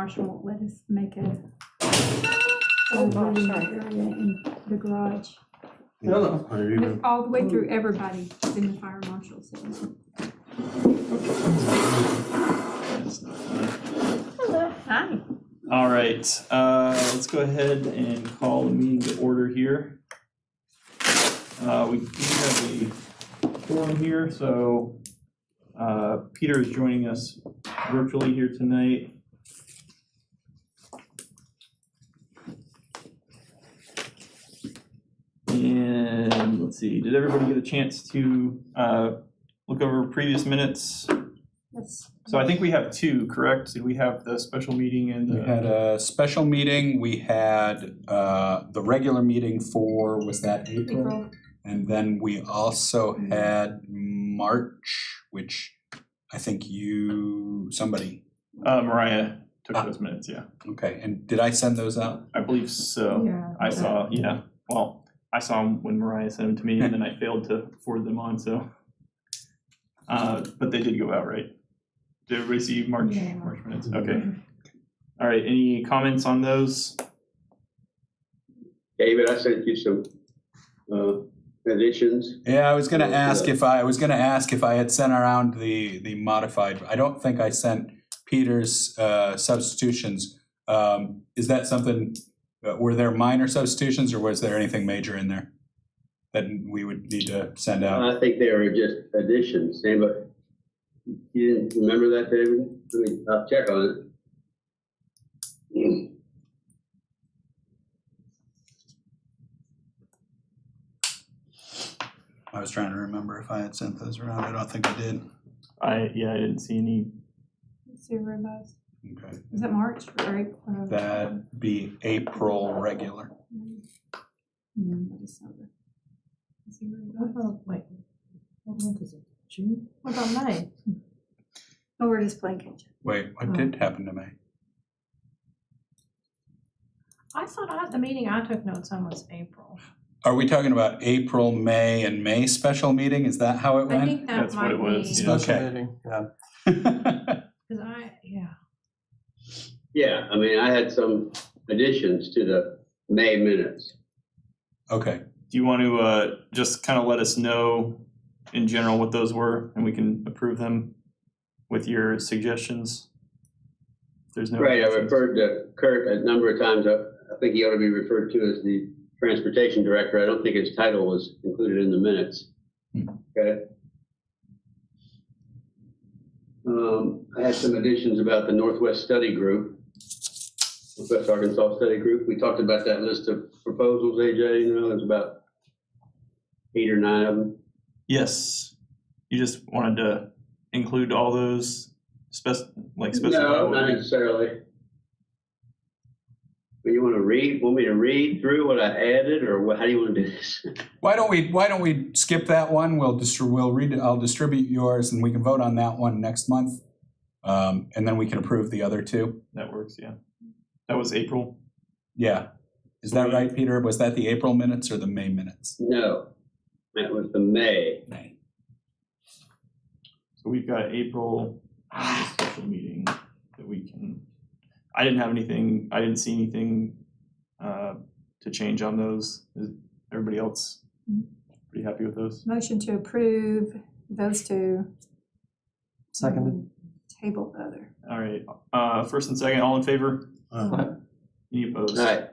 marshal won't let us make a Oh, gosh, living sorry. area in the garage. Hello. But all the way through everybody in the fire marshal. So. Hello. Hi. All right, let's go ahead and call the meeting to order here. We do have a forum here, so Peter is joining us virtually here tonight. And let's see, did everybody get a chance to look over previous minutes? Yes. So I think we have two, correct? Did we have the special meeting and We had a special meeting, we had the regular meeting for, was that April? April. And then we also had March, which I think somebody, Mariah took those minutes, yeah. okay, and did I send those out? I believe so. Yeah. I saw, yeah. Well, I saw them when Mariah sent them to me, and then I failed to forward them on, so. But they did go out, right? Did everybody see March minutes? Okay. All right, any comments on those? David, I sent you some additions. Yeah, I was gonna ask if I had sent around the modified, I don't think I sent Peter's substitutions. Is that something, were there minor substitutions or was there anything major in there that we would need to send out? I think they were just additions. Anybody, you didn't remember that, David? I'll check on it. I was trying to remember if I had sent those around. I don't think I did. I didn't see any. Let's see where it was. Okay. Is that March or April? That'd be April regular. December. Let's see where it was. Oh, wait. What month is it? June? What about May? Oh, we're just playing catch up. Wait, what did happen to me? I thought at the meeting I took notes on was April. Are we talking about April, May, and May special meeting? Is that how it I went? think that That's what might it was, be, yeah. Okay. because yeah. Yeah, I mean, I had some additions to the May minutes. Okay. Do you want to just kind of let us know in general what those were, and we can approve them with your suggestions? If there's no Right, I objections. referred to Kurt a number of times. I think he ought to be referred to as the transportation director. I don't think his title was included in the minutes. Okay. I had some additions about the Northwest Study Group, Northwest Arkansas Study Group. We talked about that list of proposals, AJ. You know, there's about 8 or 9 of them. Yes. You just wanted to include all those specify No, what not we- necessarily. But you want me to read through what I added, or what? How do you want to do this? Why don't we skip that one? We'll read it. I'll distribute yours and we can vote on that one next month. And then we can approve the other two. That works, yeah. That was April. Yeah. Is that right, Peter? Was that the April minutes or the May minutes? No, that was the May. May. So we've got April special meeting that we can. I didn't see anything to change on those. Is everybody else pretty happy with those? Motion to approve those two. Seconded. Table the other. All right. First and second, all in favor? Any opposed? All right.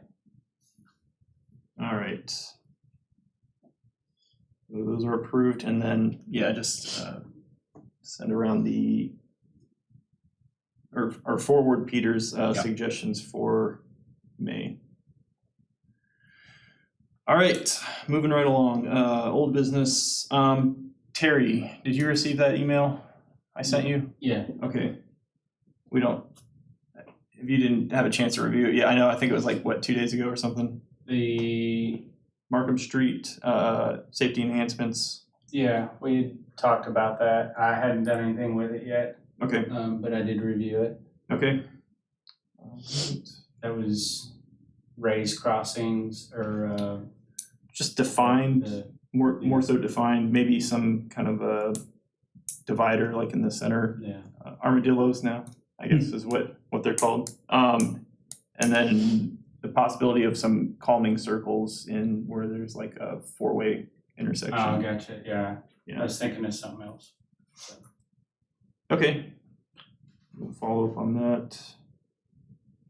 All right. So those are approved, and then just send around or forward Peter's suggestions for May. All right, moving right along. Old business. Terry, did you receive that email I sent you? Yeah. Okay. If you didn't have a chance to review it, yeah, I know. I think it was 2 days ago or something. The Markham Street safety enhancements. yeah, we talked about that. I hadn't done anything with it yet, Okay. but I did review it. Okay. That was raised crossings or Just defined, the more so defined, maybe some kind of a divider in the center. yeah. Armadillos now, I guess, is what what they're called. And then the possibility of some calming circles in where there's like a four-way intersection. Oh, gotcha, yeah. Yeah. I was thinking of something else. Okay. We'll follow up on that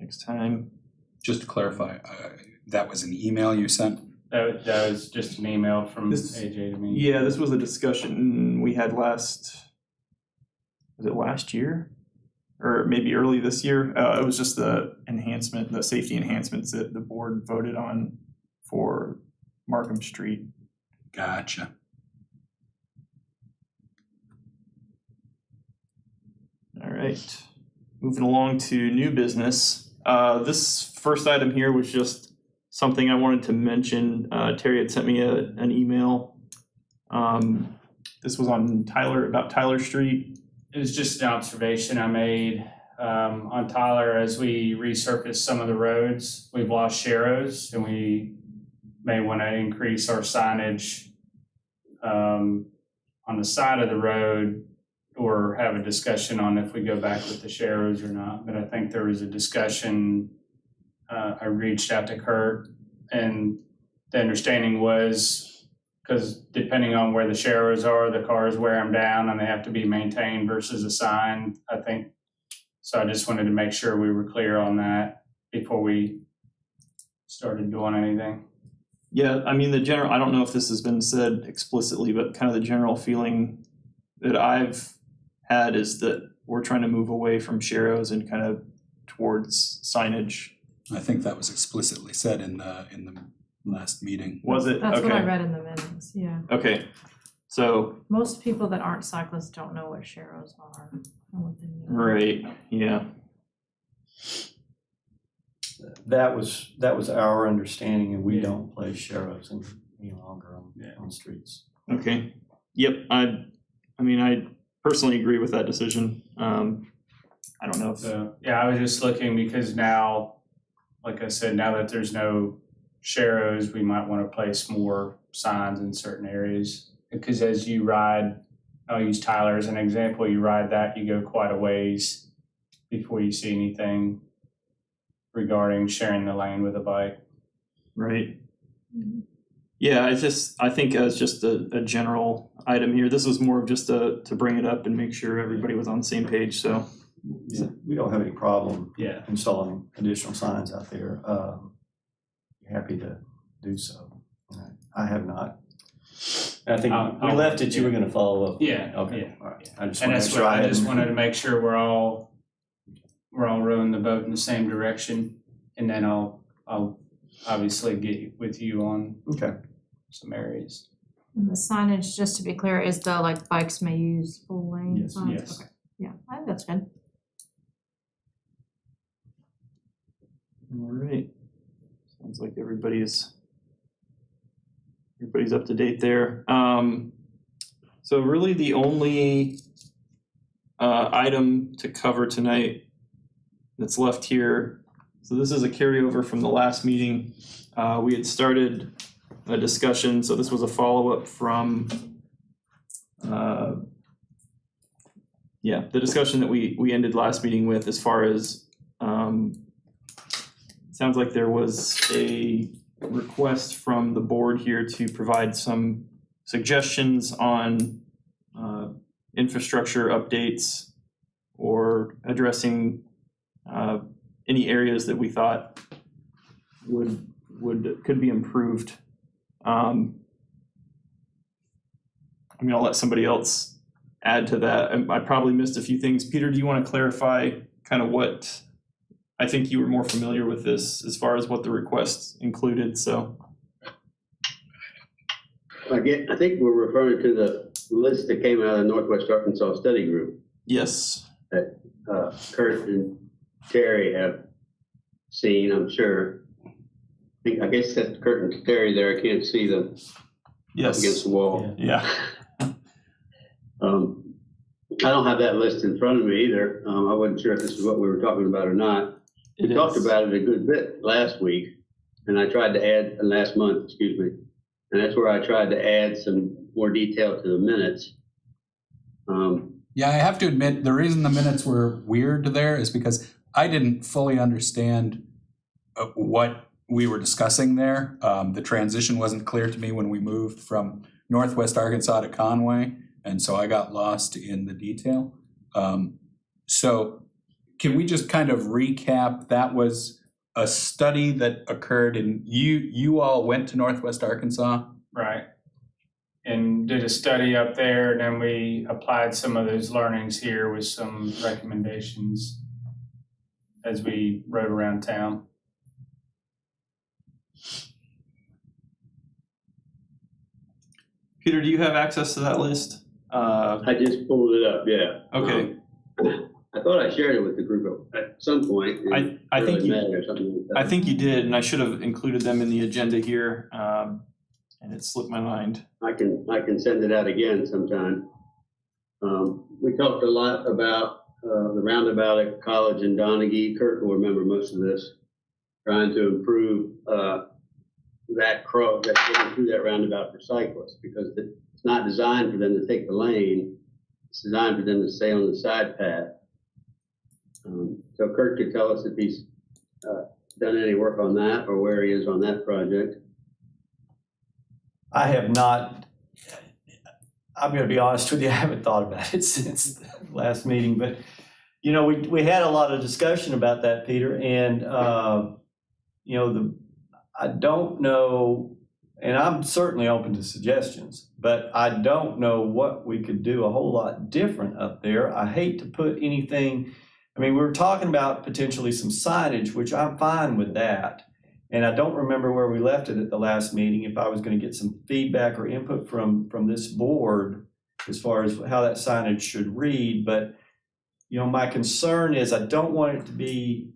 next time. Just to clarify, that was an email you sent? That was just an email from AJ to me. Yeah, this was a discussion we had was it last year? Or maybe early this year? It was just the safety enhancements that the board voted on for Markham Street. Gotcha. All right, moving along to new business. This first item here was just something I wanted to mention. Terry had sent me an email. This was on about Tyler Street. It was just an observation I made on Tyler as we resurface some of the roads. We've lost sharrows and we may want to increase our signage on the side of the road or have a discussion on if we go back with the sharrows or not. But I think there was a discussion. I reached out to Kurt and the understanding was because depending on where the sharrows are, the cars wear them down and they have to be maintained versus a sign, I think. So I just wanted to make sure we were clear on that before we started doing anything. Yeah, I mean, I don't know if this has been said explicitly, but kind of the general feeling that I've had is that we're trying to move away from sharrows and kind of towards signage. I think that was explicitly said in the last meeting. Was it? That's what I Okay. read in the minutes, yeah. Okay, so, Most people that aren't cyclists don't know what sharrows are. Or what they mean. right, yeah. That was our understanding, and we don't place sharrows any longer on streets. Okay. Yep. I mean, I personally agree with that decision. I don't know if. So, yeah, I was just looking because now, like I said, now that there's no sharrows, we might want to place more signs in certain areas. Because as you ride, I'll use Tyler as an example, you ride that, you go quite a ways before you see anything regarding sharing the lane with a bike. Right. Yeah, I think as just a general item here, this was more of just to bring it up and make sure everybody was on the same page. So. Yeah, we don't have any problem Yeah. installing additional signs out there. Happy to do so. I have not. I think we left it, you were gonna follow up. Yeah. Okay, Yeah. all right. I just And want to that's make sure why I just hadn't- wanted to make sure we're all rowing the boat in the same direction. And then I'll obviously get with you on Okay. some areas. And the signage, just to be clear, is the like bikes may use full lane Yes, signs? yes. Okay, yeah, I think that's good. All right. Sounds like everybody's up to date there. So really the only item to cover tonight that's left here. So this is a carryover from the last meeting. We had started a discussion, so this was a follow-up from the discussion that we ended last meeting with as far as sounds like there was a request from the board here to provide some suggestions on infrastructure updates or addressing any areas that we thought could be improved. I mean, I'll let somebody else add to that. I probably missed a few things. Peter, do you want to clarify kind of what? I think you were more familiar with this as far as what the request included, so. I think we're referring to the list that came out of the Northwest Arkansas Study Group Yes. that Kurt and Terry have seen, I'm sure. I guess that's Kurt and Terry there. I can't see them Yes. against the wall. Yeah. I don't have that list in front of me either. I wasn't sure if this is what we were talking about or not. We talked about it a good bit last week, and I tried to add, last month, excuse me. And that's where I tried to add some more detail to the minutes. Yeah, I have to admit, the reason the minutes were weird there is because I didn't fully understand what we were discussing there. The transition wasn't clear to me when we moved from Northwest Arkansas to Conway, and so I got lost in the detail. So can we just kind of recap? That was a study that occurred in, you all went to Northwest Arkansas? Right. And did a study up there, and then we applied some of those learnings here with some recommendations as we rode around town. Peter, do you have access to that list? I just pulled it up, yeah. Okay. I thought I shared it with the group at some point. I think early you- May or something like that. I think you did, and I should have included them in the agenda here, and it slipped my mind. I can send it out again sometime. We talked a lot about the roundabout at College and Donaghy. Kurt will remember most of this. Trying to improve that getting through that roundabout for cyclists, because it's not designed for them to take the lane. It's designed for them to stay on the side path. So Kurt could tell us if he's done any work on that or where he is on that project. I have not, I'm going to be honest with you, I haven't thought about it since the last meeting, but, you know, we had a lot of discussion about that, Peter, and, you know, I don't know, and I'm certainly open to suggestions, but I don't know what we could do a whole lot different up there. I hate to put anything, I mean, we were talking about potentially some signage, which I'm fine with that. And I don't remember where we left it at the last meeting, if I was going to get some feedback or input from this board as far as how that signage should read. But, you know, my concern is I don't want it to be,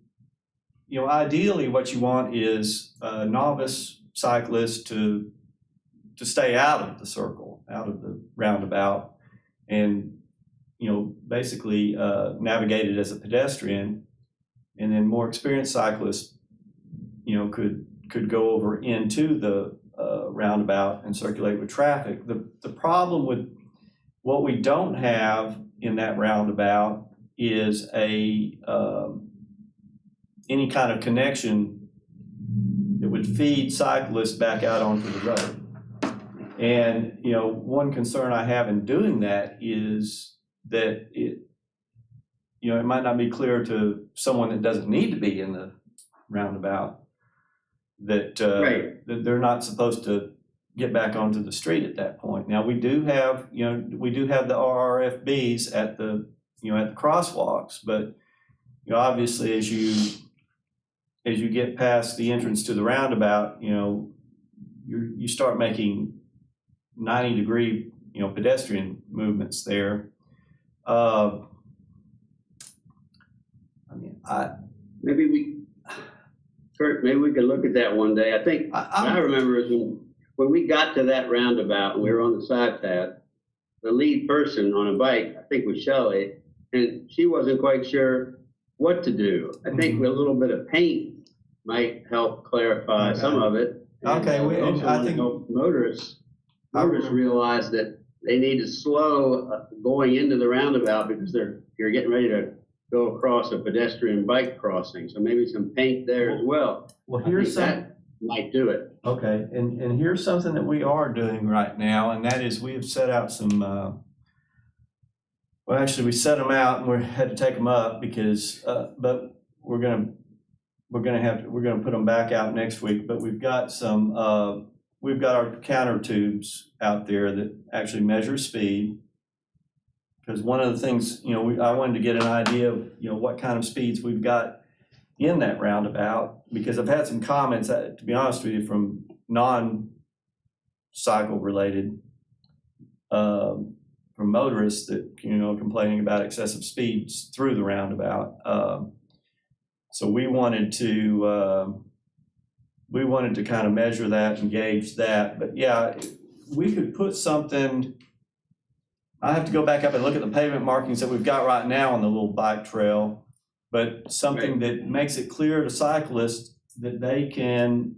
you know, ideally what you want is a novice cyclist to stay out of the circle, out of the roundabout, and, you know, basically navigate it as a pedestrian. And then more experienced cyclists, you know, could go over into the roundabout and circulate with traffic. The problem with what we don't have in that roundabout is any kind of connection that would feed cyclists back out onto the road. And, you know, one concern I have in doing that is that it might not be clear to someone that doesn't need to be in the roundabout that that they're not supposed to get back onto the street at that point. Now, we do have the RRFBs at the crosswalks, but, you know, obviously as you get past the entrance to the roundabout, you know, you start making 90-degree, you know, pedestrian movements there. Kurt, maybe we could look at that one day. I think I remember is when we got to that roundabout and we were on the side path, the lead person on a bike, I think was Shelley, and she wasn't quite sure what to do. I think a little bit of paint might help clarify some of it. Okay, I think motorists realize that they need to slow going into the roundabout because you're getting ready to go across a pedestrian bike crossing. So maybe some paint there as well. Well, here's that might do it. Okay, and here's something that we are doing right now, and that is we have set out some, well, actually we set them out and we had to take them up because, but we're gonna put them back out next week, but we've got our counter tubes out there that actually measure speed. Because one of the things, you know, I wanted to get an idea of, you know, what kind of speeds we've got in that roundabout, because I've had some comments, to be honest with you, from non-cycle related, from motorists that, you know, complaining about excessive speeds through the roundabout. So we wanted to kind of measure that and gauge that. But yeah, we could put something. I have to go back up and look at the pavement markings that we've got right now on the little bike trail, but something that makes it clear to cyclists that they can,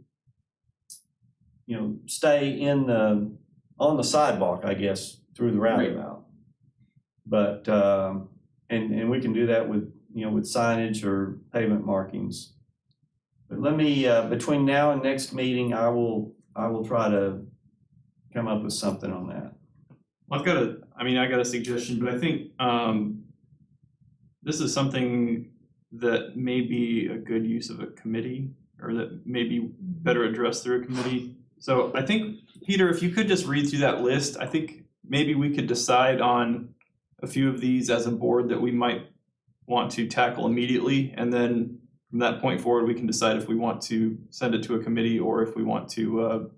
you know, stay on the sidewalk, I guess, through the roundabout. But and we can do that with with signage or pavement markings. But let me, between now and next meeting, I will try to come up with something on that. I got a suggestion, but I think this is something that may be a good use of a committee, or that may be better addressed through a committee. So I think, Peter, if you could just read through that list, I think maybe we could decide on a few of these as a board that we might want to tackle immediately, and then from that point forward, we can decide if we want to send it to a committee or if we want to,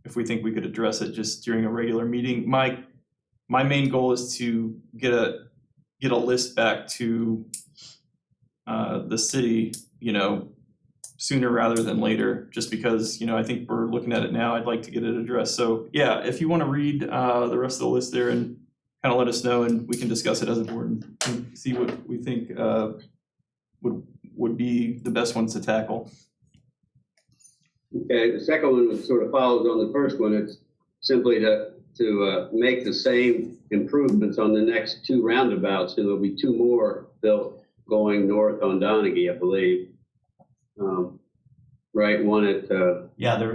if we think we could address it just during a regular meeting. My main goal is to get a list back to the city, sooner rather than later, just because, I think we're looking at it now. I'd like to get it addressed. So yeah, if you want to read the rest of the list there and kind of let us know, and we can discuss it as a board and see what we think would be the best ones to tackle. Okay, the second one sort of follows on the first one. It's simply to make the same improvements on the next two roundabouts, and there'll be two more built going north on Donaghy, I believe. Right, one at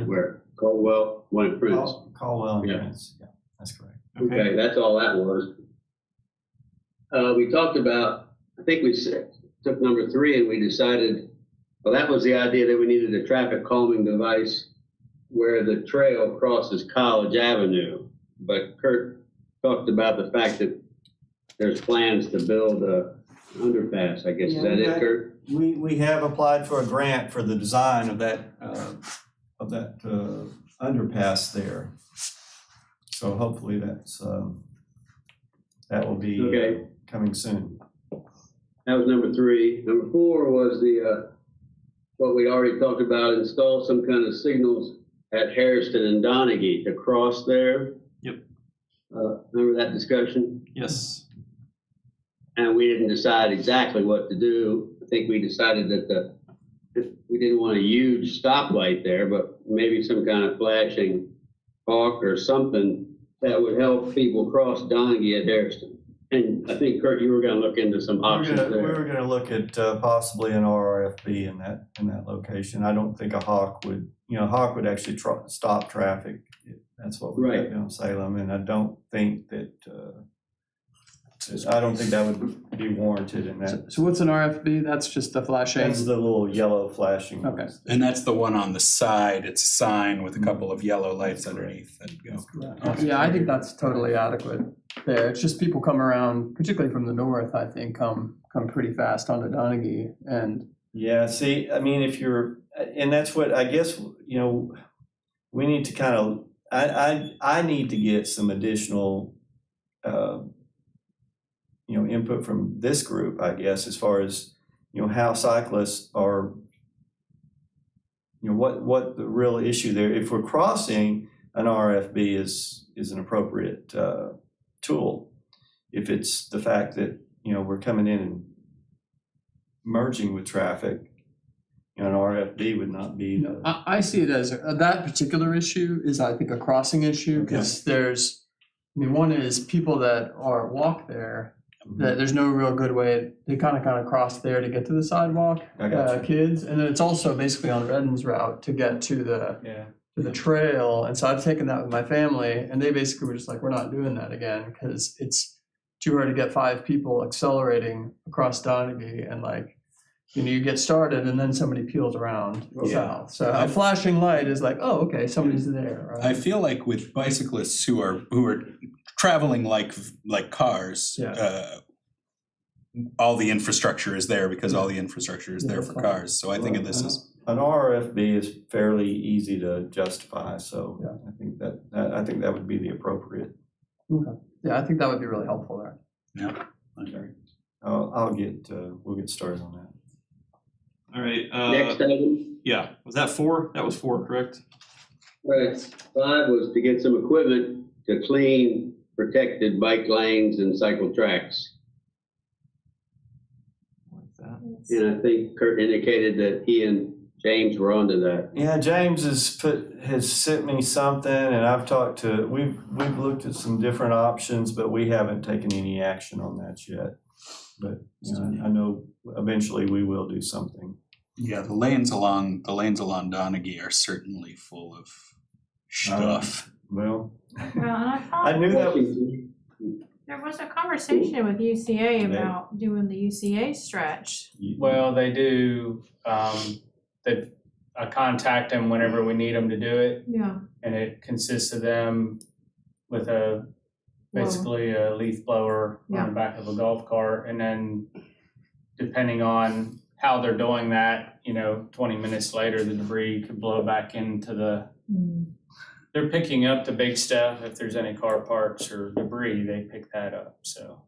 where? Caldwell, one at Prince. Caldwell and Yeah. Prince, yeah, that's correct. Okay, that's all that was. We talked about, I think we took number 3 and we decided, well, that was the idea that we needed a traffic calming device where the trail crosses College Avenue. But Kurt talked about the fact that there's plans to build a underpass, I guess. Is that it, Kurt? We have applied for a grant for the design of that underpass there. So hopefully that will be coming soon. That was number 3. Number 4 was what we already talked about, install some kind of signals at Harrison and Donaghy to cross there. Yep. Remember that discussion? Yes. And we didn't decide exactly what to do. I think we decided that we didn't want a huge stoplight there, but maybe some kind of flashing hawk or something that would help people cross Donaghy at Harrison. And I think, Kurt, you were going to look into some options there. We were going to look at possibly an RRFB in that location. I don't think a hawk would, hawk would actually stop traffic. That's what we got down Salem, and I don't think that would be warranted in that. So what's an RFB? That's just the flashing? That's the little yellow flashing. Okay. And that's the one on the side. It's a sign with a couple of yellow lights underneath that go. Yeah, I think that's totally adequate there. It's just people come around, particularly from the north, I think, come pretty fast onto Donaghy. And yeah, see, I mean, and that's what I guess, we need to kind of, I need to get some additional input from this group, I guess, as far as, how cyclists are, what the real issue there. If we're crossing, an RFB is an appropriate tool. If it's the fact that, we're coming in and merging with traffic, an RFB would not be. I see it as that particular issue is, I think, a crossing issue, because one is people that walk there, that there's no real good way, they kind of cross there to get to the sidewalk, kids, and then it's also basically on Redden's route to get to the trail. And so I've taken that with my family, and they basically were just like, we're not doing that again, because it's too hard to get 5 people accelerating across Donaghy, and you get started and then somebody peels around south. So a flashing light is like, oh, okay, somebody's there. Right? I feel like with bicyclists who are traveling like cars, all the infrastructure is there because all the infrastructure is there for cars. So I think of this as an RFB is fairly easy to justify. So I think that would be the appropriate. Okay. Yeah, I think that would be really helpful there. Yeah. Okay. We'll get started on that. All right. Next item. Yeah. Was that 4? That was 4, correct? Right. 5 was to get some equipment to clean protected bike lanes and cycle tracks. What's that? And I think Kurt indicated that he and James were onto that. Yeah, James has sent me something, and I've talked to, we've looked at some different options, but we haven't taken any action on that yet. But, you know, I know eventually we will do something. Yeah, the lanes along Donaghy are certainly full of stuff. Well, Well, and I I thought knew that was, there was a conversation with UCA about doing the UCA stretch. Well, they do, I contact them whenever we need them to do it, Yeah. and it consists of them with basically a leaf blower on Yeah. the back of a golf cart, and then depending on how they're doing that, 20 minutes later, the debris could blow back into they're picking up the big stuff. If there's any car parts or debris, they pick that up, so.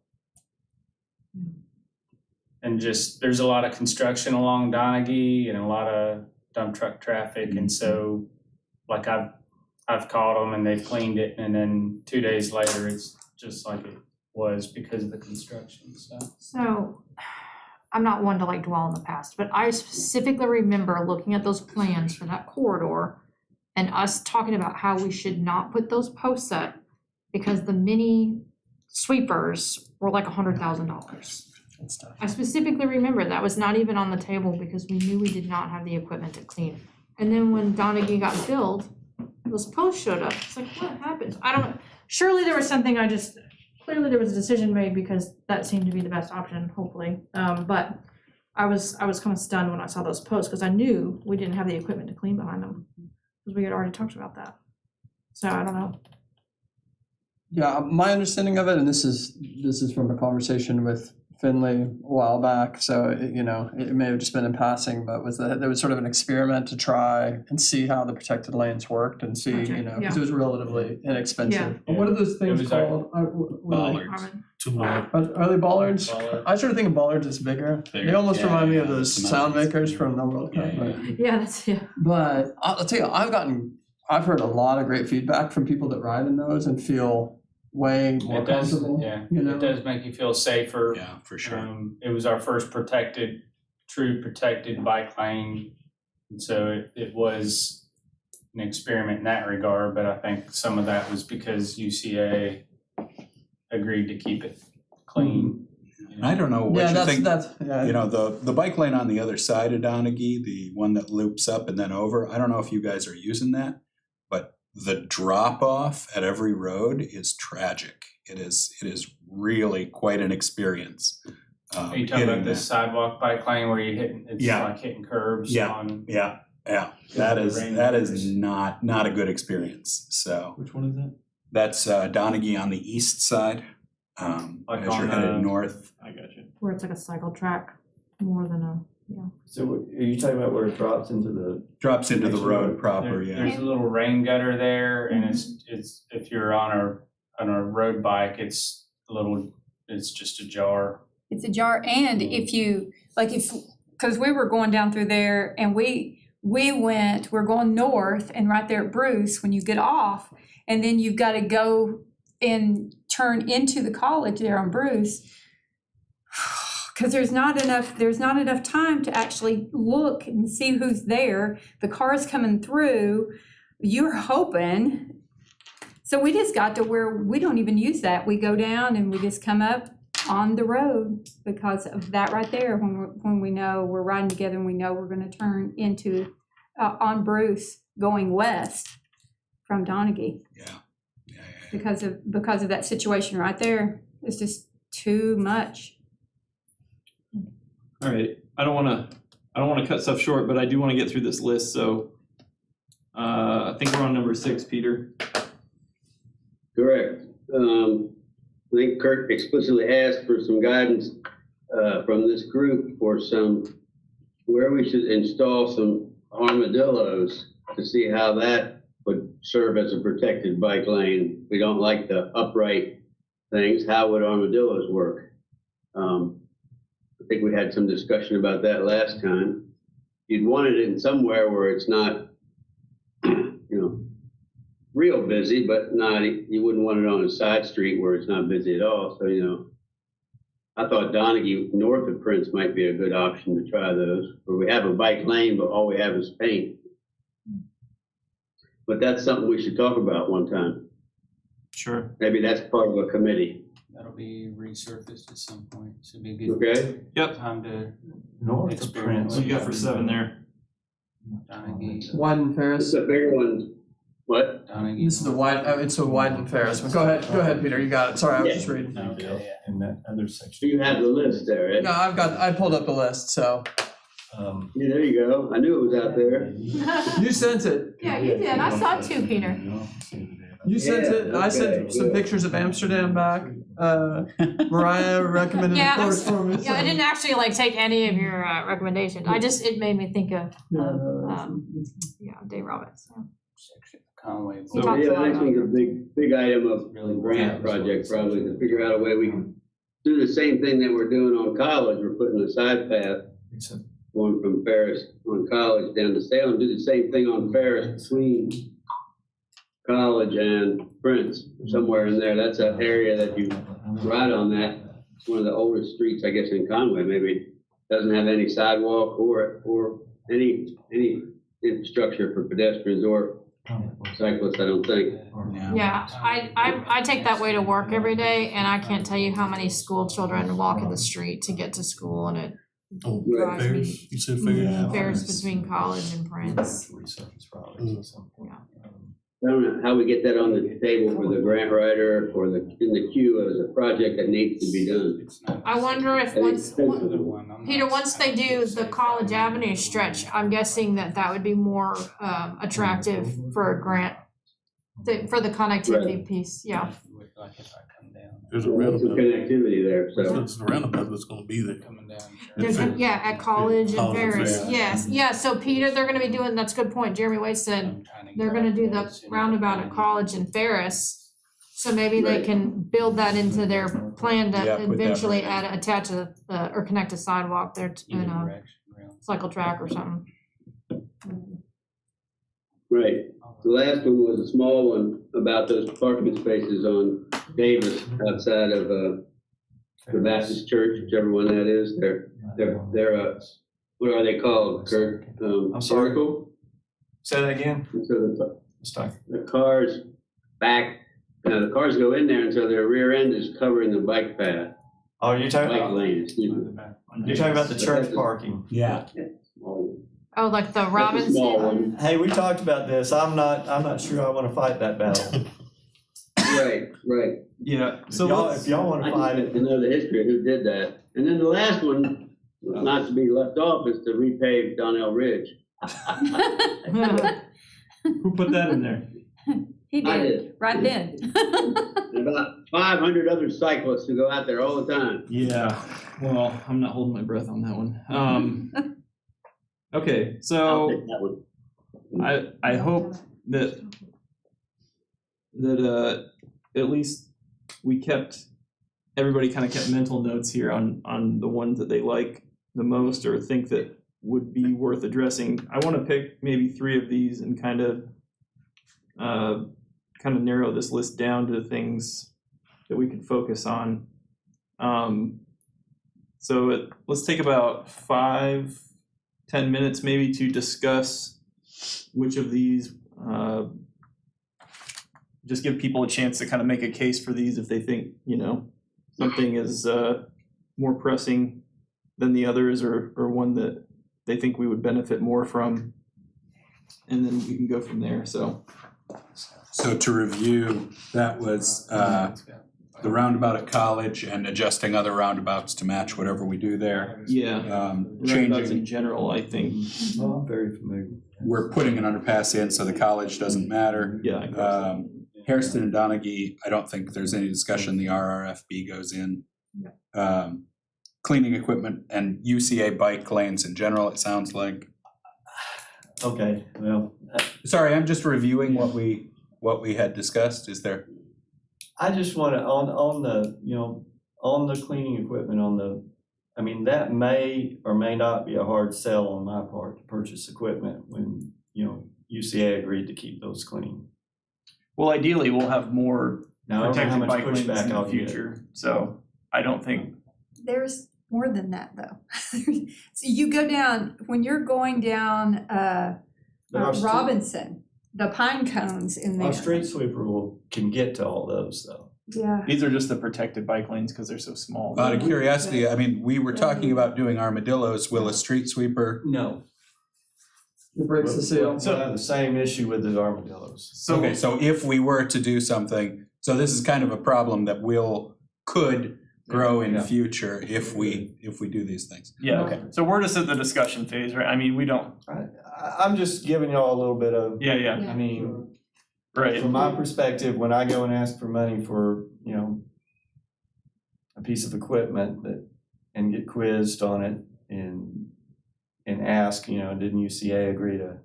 And just, there's a lot of construction along Donaghy and a lot of dump truck traffic, and so, like, I've called them and they've cleaned it, and then 2 days later, it's just like it was because of the construction, so. So, I'm not one to like dwell on the past, but I specifically remember looking at those plans for that corridor and us talking about how we should not put those posts up because the mini sweepers were like $100,000. That's tough. I specifically remember that was not even on the table because we knew we did not have the equipment to clean. And then when Donaghy got built, those posts showed up. It's like, what happened? I don't know. Surely there was something clearly there was a decision made because that seemed to be the best option, hopefully. But I was kind of stunned when I saw those posts because I knew we didn't have the equipment to clean behind them because we had already talked about that. So I don't know. Yeah, my understanding of it, and this is from a conversation with Finley a while back, so it may have just been in passing, but there was sort of an experiment to try and see how the protected lanes worked and see, Gotcha, because yeah. it was relatively inexpensive. Yeah. What are those things was our- called? Bollards. Are they bollards? Bollard. I sort of think of bollards as bigger. They Bigger. almost Yeah, remind me of yeah, those the sound mountains. makers from the World Cup. Yeah, But, Yeah, that's but I'll tell you, I've heard a lot of great feedback from people that ride in those and feel way more It does, comfortable. yeah, you know? it does make you feel safer. Yeah, for sure. It was our first true protected bike lane. And so it was an experiment in that regard, but I think some of that was because UCA agreed to keep it clean. I don't know what Yeah, you think. that's yeah. The bike lane on the other side of Donaghy, the one that loops up and then over, I don't know if you guys are using that, but the drop off at every road is tragic. It is really quite an experience. Are you talking hitting about this sidewalk bike lane where it's Yeah. like hitting curbs Yeah. on? Yeah, Yeah, that the is rain is barriers. not a good experience. So Which one is that? that's Donaghy on the east side. Like As you're on headed the- north. I got you. where it's like a cycle track more than a, so are you talking about where it drops into the, Drops into the road proper, yeah. There's a little rain gutter there, and it's if you're on a road bike, it's just a jar. It's a jar, and because we were going down through there and we're going north and right there at Bruce, when you get off, and then you've got to go and turn into the college there on Bruce. Because there's not enough time to actually look and see who's there. The car's coming through, you're hoping. So we just got to where we don't even use that. We go down and we just come up on the road because of that right there. When we know we're riding together and we know we're going to turn into on Bruce going west from Donaghy Yeah. because of that situation right there. It's just too much. All right, I don't wanna cut stuff short, but I do wanna get through this list, so I think we're on number 6, Peter. Correct. I think Kurt explicitly asked for some guidance from this group for where we should install some armadillos to see how that would serve as a protected bike lane. We don't like the upright things. How would armadillos work? I think we had some discussion about that last time. You'd want it in somewhere where it's not, real busy, but you wouldn't want it on a side street where it's not busy at all. So, I thought Donaghy, north of Prince, might be a good option to try those, where we have a bike lane, but all we have is paint. But that's something we should talk about one time. Sure. Maybe that's part of a committee, That'll be resurfaced at some point. Should be a good okay? Yep. time to North of experiment. Prince. What you got for 7 there? Donaghy. Wyden Ferris. It's a bigger one. What? Donaghy. This is the it's a Wyden Ferris. Go ahead, Peter, you got it. Sorry, I was just reading. Okay. In that other So section. you have the list there, Ed? No, I pulled up the list, so. Yeah, there you go. I knew it was out there. You sent it. Yeah, you did. I saw it too, Peter. You sent Yeah, it. I sent okay, some good. pictures of Amsterdam back. Mariah recommended Yeah, a course for me. Yeah, I didn't actually like take any of your recommendations. It made me think of, Dave Roberts. Yeah. Conway. He So talks yeah, a the lot next about one's a big item of the grant project, probably, to figure out a way we can do the same thing that we're doing on College. We're putting a side path going from Ferris on College down to Salem, do the same thing on Ferris between College and Prince, somewhere in there. That's an area that you ride on that. It's one of the oldest streets, I guess, in Conway. Maybe doesn't have any sidewalk or any infrastructure for pedestrians or cyclists, I don't think. Yeah, I take that way to work every day, and I can't tell you how many school children walk in the street to get to school, and it drives me. Fairs, you said fairs? Fairs between College and Prince. I don't know how we get that on the table for the grant writer or in the queue as a project that needs to be done. I wonder if Peter, once they do the College Avenue stretch, I'm guessing that would be more attractive for a grant, for the connectivity piece, yeah. There's a Some roundabout. connectivity there, so. There's a roundabout that's gonna be there. Coming down. There's, yeah, at College and College, Ferris, yeah. yes, yeah, so Peter, they're gonna be doing, that's a good point, Jeremy Wade said, they're gonna do the roundabout at College and Ferris. So maybe they Right. can build that into their plan Yeah, to put that eventually right. attach or connect a sidewalk there and a cycle track or something. Right. The last one was a small one about those parking spaces on Davis outside of the Baptist Church, whichever one that is. They're what are they called, Kurt? I'm sorry? Vertical? Say that again? So Mr. the cars the cars go in there until their rear end is covering the bike path, Oh, you're talking bike about, lane, excuse me. you're talking about the church parking. Yeah. Small Oh, like the one. That's a Robinson? small one. Hey, we talked about this. I'm not sure I wanna fight that battle. Right. Yeah, If so y'all, let's, if y'all I wanna just fight like it, to know the history of who did that. And then the last one, not to be left off, is to repave Donnell Ridge. who put that in there? He I did, did. right then. And about 500 other cyclists who go out there all the time. Yeah, well, I'm not holding my breath on that one. Okay, I'll so take that one. I hope that at least everybody kind of kept mental notes here on the ones that they like the most or think that would be worth addressing. I want to pick maybe 3 of these and kind of narrow this list down to things that we could focus on. Let's take about 5-10 minutes maybe to discuss which of these, just give people a chance to kind of make a case for these if they think, something is more pressing than the others or one that they think we would benefit more from. And then we can go from there, so. So to review, that was the roundabout at College and adjusting other roundabouts to match whatever we do there. Yeah, roundabouts Changing, in general, I think, well, I'm very familiar. we're putting an underpass in, so the College doesn't matter. yeah, I guess. Hairston and Donaghy, I don't think there's any discussion, the RRFB goes in. Cleaning equipment and UCA bike lanes in general, it sounds like. Okay, well, Sorry, I'm just reviewing what we had discussed, is there? I just wanna, on the cleaning equipment, I mean, that may or may not be a hard sell on my part to purchase equipment when, UCA agreed to keep those clean. Well, ideally, we'll have more Now, I don't know how protected much bike lanes pushback in the I'll get. future, so I don't think there's more than that though. So you go down, when you're going down, But our street- Robinson, the pine cones in there. Our street sweeper can get to all those though. Yeah. These are just the protected bike lanes because they're so small. Out of curiosity, I mean, we were talking about doing armadillos. Will a street sweeper? No. It breaks the seal. We'll have the same issue with the armadillos. So, Okay, so if we were to do something, so this is kind of a problem that could grow in Yeah. future if we do these things. yeah, okay. So we're just at the discussion phase, right? I mean, we don't, I'm just giving y'all a little bit of, yeah, yeah, Yeah. I mean, right. from my perspective, when I go and ask for money for, a piece of equipment and get quizzed on it and ask, didn't UCA agree to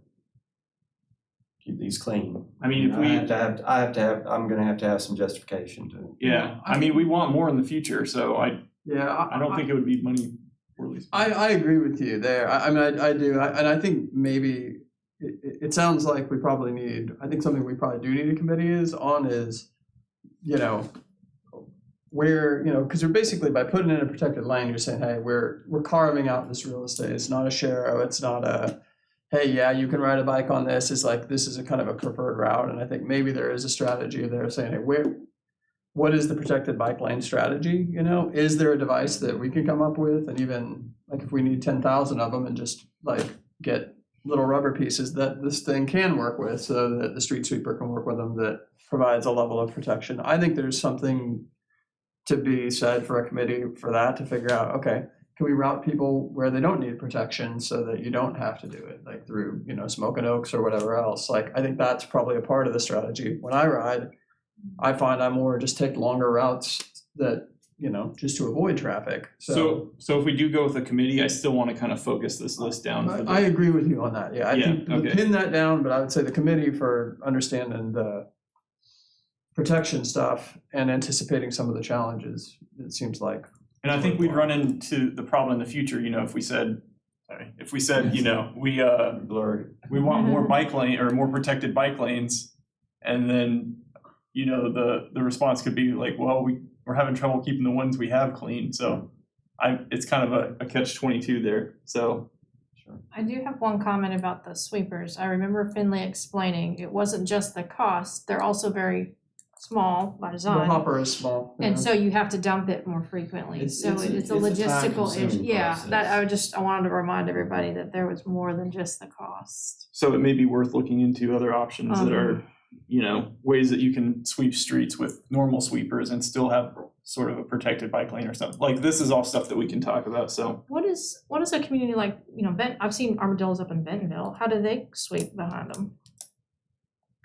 keep these clean? I mean, if we, I'm gonna have to have some justification to. yeah, I mean, we want more in the future, so I don't think it would be money poorly spent. I agree with you there. I mean, I do, and I think maybe it sounds like we probably need. I think something we probably do need a committee is, where because you're basically by putting in a protected lane, you're saying, hey, we're carving out this real estate. It's not a share. It's not a, hey, yeah, you can ride a bike on this. It's like this is a kind of a preferred route, and I think maybe there is a strategy there saying, hey, what is the protected bike lane strategy? Is there a device that we can come up with, and even like if we need 10,000 of them, and just like get little rubber pieces that this thing can work with, so that the street sweeper can work with them, that provides a level of protection. I think there's something to be said for a committee for that, to figure out, okay, can we route people where they don't need protection so that you don't have to do it, like through, Smoking Oaks or whatever else. Like, I think that's probably a part of the strategy. When I ride, I find I more just take longer routes that, just to avoid traffic. So if we do go with a committee, I still want to kind of focus this list down. For I agree with you on that. Yeah, I Yeah, think okay. pin that down, but I would say the committee for understanding the protection stuff and anticipating some of the challenges, it seems like. And I think we'd run into the problem in the future, if we said, Blurred. we want more bike lane or more protected bike lanes, and then, the response could be like, well, we're having trouble keeping the ones we have clean, so it's kind of a catch-22 there, so. I do have one comment about the sweepers. I remember Finley explaining, it wasn't just the cost, they're also very small by The design. hopper is small. And so you have to dump it more frequently, so it's a logistical issue. time-consuming Yeah, process. I wanted to remind everybody that there was more than just the cost. So it may be worth looking into other options that are, ways that you can sweep streets with normal sweepers and still have sort of a protected bike lane or something. Like, this is all stuff that we can talk about, so. What is a community like, I've seen armadillos up in Bentonville, how do they sweep behind them?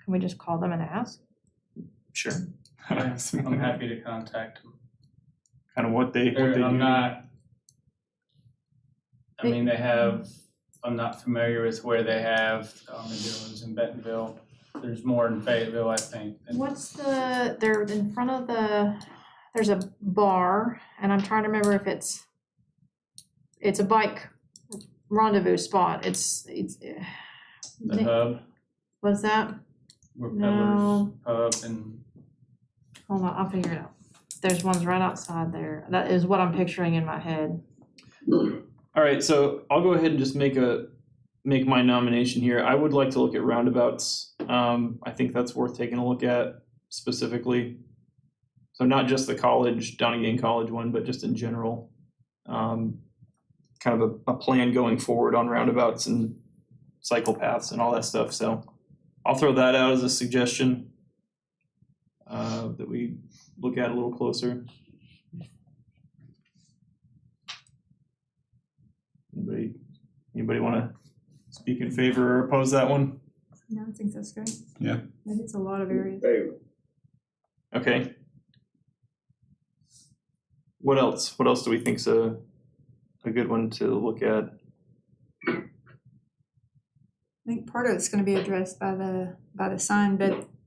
Can we just call them and ask? Sure. I'm happy to contact them. Kind of what they do. I'm not familiar with where they have armadillos in Bentonville. There's more in Fayetteville, I think. They're in front of there's a bar, and I'm trying to remember if it's a bike rendezvous spot. It's The hub, what's that? where No. Peddlers Pub and Hold on, I'll figure it out. There's ones right outside there. That is what I'm picturing in my head. All right, so I'll go ahead and just make my nomination here. I would like to look at roundabouts. I think that's worth taking a look at specifically. So not just the Donegal College one, but just in general. Kind of a plan going forward on roundabouts and cycle paths and all that stuff. So I'll throw that out as a suggestion that we look at a little closer. Anybody want to speak in favor or oppose that one? No, I think that's great. Yeah. I think it's a lot of areas. Okay. What else? What else do we think's a good one to look at? I think part of it's gonna be addressed by the sign,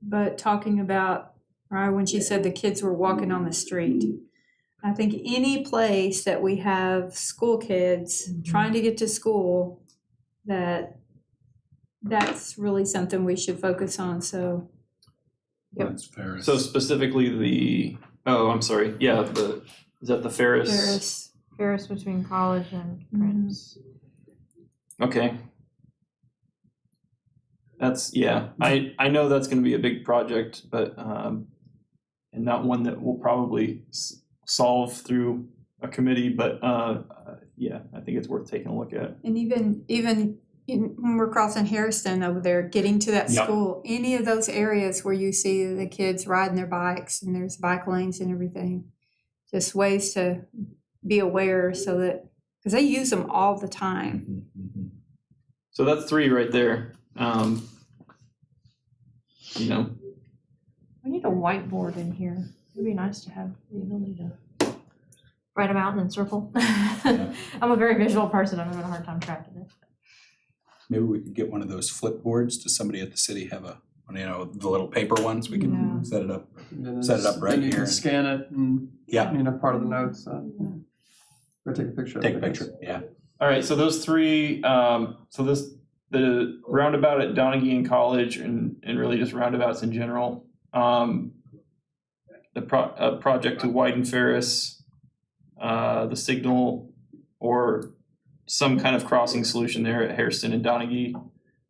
but talking about, right, when she said the kids were walking on the street. I think any place that we have school kids trying to get to school, that's really something we should focus on, so. Yep. That's fair. So specifically is that the Ferris? Ferris, Ferris between College and Prince. Okay. That's, yeah, I know that's gonna be a big project, but, and not one that we'll probably solve through a committee, but, yeah, I think it's worth taking a look at. And even when we're crossing Harrison over there, getting to that Yep. school, any of those areas where you see the kids riding their bikes and there's bike lanes and everything, just ways to be aware so that, because they use them all the time. So that's 3 right there. You know, We need a whiteboard in here. It'd be nice to have the ability to write them out and then circle. I'm a very visual person. I'm having a hard time tracking it. Maybe we could get one of those flip boards. Does somebody at the city have the little paper ones? We can No. set it up. Then Set it up right then you here. can scan it and, Yeah. part of the notes, or take a picture of it. Take a I guess. picture, yeah. all right, so those 3, the roundabout at Donaghy and College and really just roundabouts in general. The project to widen Ferris, the signal or some kind of crossing solution there at Hairston and Donaghy.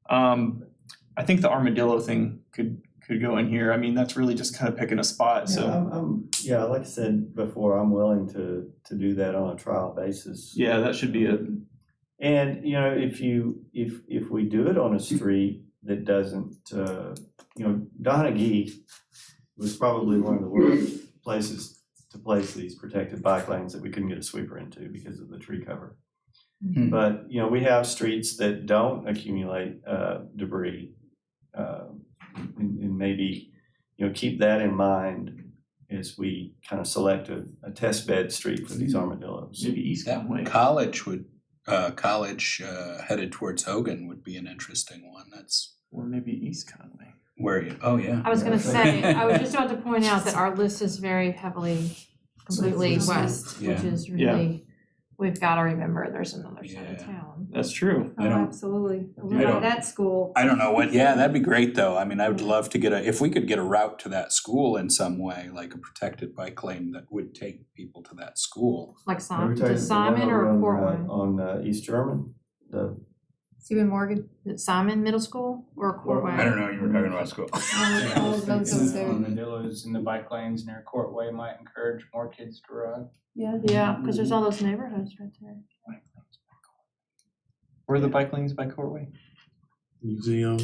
I think the armadillo thing could go in here. I mean, that's really just kind of picking a spot, so. Yeah, like I said before, I'm willing to do that on a trial basis. Yeah, that should be it. And, if we do it on a street that doesn't, Donaghy was probably one of the worst places to place these protected bike lanes that we couldn't get a sweeper into because of the tree cover. Mhm. But, we have streets that don't accumulate debris. And maybe, keep that in mind as we kind of select a test bed street for these armadillos. Maybe East Conway. College headed towards Hogan would be an interesting one. That's Or maybe East Conway. where you, oh, yeah. I was gonna say, I was just about to point out that our list is very heavily completely west, which Yeah. is really, we've gotta remember there's another side of Yeah. town. That's true. Oh, I don't- absolutely. I Over don't- by that school. I don't know what, yeah, that'd be great though. I mean, I would love to if we could get a route to that school in some way, like a protected bike lane that would take people to that school. Like Are we Simon, talking does Simon the or one Courtway? on East German? Stephen Morgan. Is it Simon Middle School or Courtway? I don't know, you were talking about school. All of those up there. Armadillos in the bike lanes near Courtway might encourage more kids to ride. Yeah, because there's all those neighborhoods right there. Where are the bike lanes by Courtway? Museum.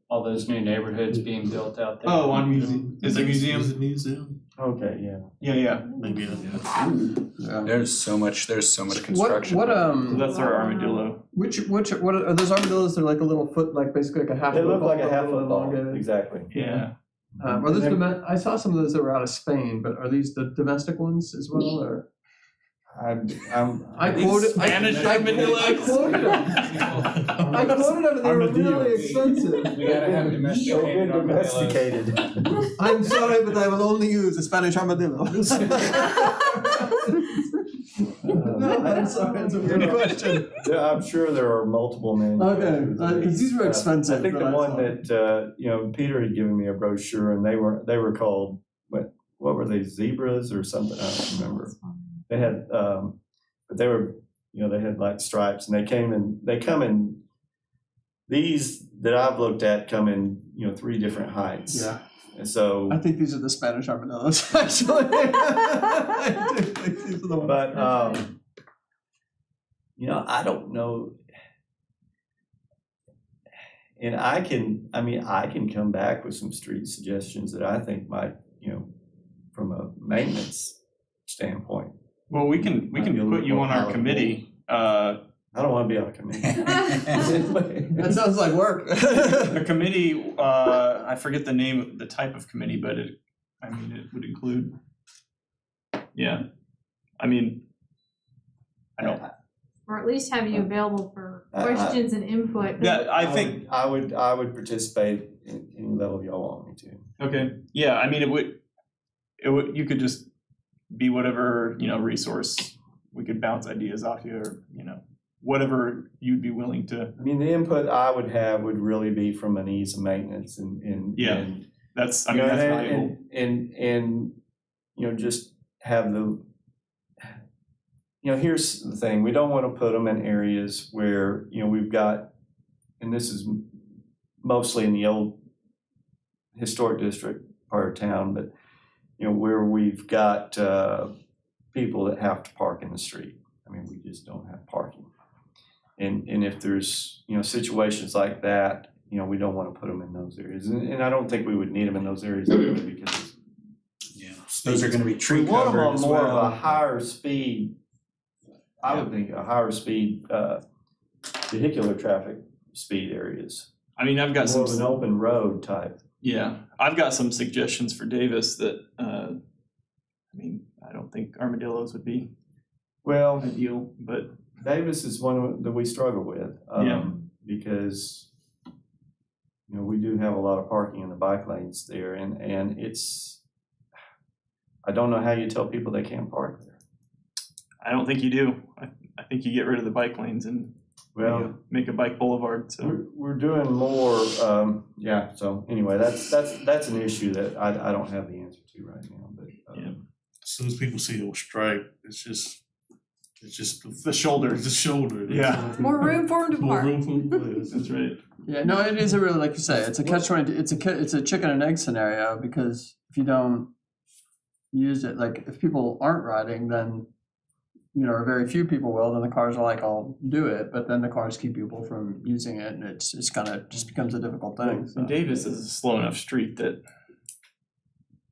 All those new neighborhoods being built out there. Oh, on museum. Is it museum? Is it museum? Okay, yeah. Yeah. Maybe. Yeah. There's so much What, construction. what, So that's our armadillo. which, what are those armadillos? They're like a little foot, like basically like a half. They foot look like a long, half foot little long, elongated. exactly. Yeah. Are those I saw some of those that were out of Spain, but are these the domestic ones as well, or? I quoted. Spanish I quoted them. I quoted them, they were really expensive. We gotta have domesticated armadillos. Domesticated. I'm sorry, but I will only use the Spanish armadillos. No, I'm sorry, it's a weird question. Yeah, I'm sure there are multiple manufacturers. Okay, 'cause these were expensive, I think the but I one thought- that, Peter had given me a brochure and they were called, what were they, zebras or something? I don't remember. They had, but they were, they had like stripes and they come in, these that I've looked at come in, 3 different heights. Yeah, And so, I think these are the Spanish armadillos, actually. I do think these are the ones. but, I don't know. And I can come back with some street suggestions that I think might, from a maintenance standpoint. Well, we can Might be a put little you more on our palatable. committee. I don't want to be on a committee. That sounds like work. The committee, I forget the type of committee, but it would include, yeah. I don't, Or at least have you available for questions and input. yeah, I think, I would participate in any level y'all want me to. okay, yeah, it would, you could just be whatever, resource, we could bounce ideas off you, or, whatever you'd be willing to, The input I would have would really be from an ease of maintenance and Yeah. that's, you know, that's and- valuable. and just have the, here's the thing, we don't want to put them in areas where, we've got, and this is mostly in the old historic district part of town, but, where we've got people that have to park in the street. I mean, we just don't have parking. And if there's, situations like that, we don't want to put them in those areas. And I don't think we would need them in those areas anyway, because Yeah, those are gonna be we tree want them covered on as more of a well. higher speed, I would think a higher speed vehicular traffic speed areas. I mean, I've got More of some, an open road type. yeah, I've got some suggestions for Davis that, I mean, I don't think armadillos would be Well, ideal, but Davis is one that we struggle with. Yeah. Because, we do have a lot of parking in the bike lanes there, and it's, I don't know how you tell people they can't park there. I don't think you do. I think you get rid of the bike lanes and Well, make a bike boulevard, so. we're doing more, yeah, so anyway, that's an issue that I don't have the answer to right now, but. Yeah. As soon as people see those stripe, it's just The shoulder. the shoulder. Yeah. More room for 'em to More park. room for them. That's right. Yeah, no, it is a really, like you say, it's a catch-22, it's a chicken and egg scenario, because if you don't use it, like, if people aren't riding, then, or very few people will, then the cars are like, I'll do it, but then the cars keep people from using it, and it's kind of, just becomes a difficult thing, so. And Davis is a slow enough street that,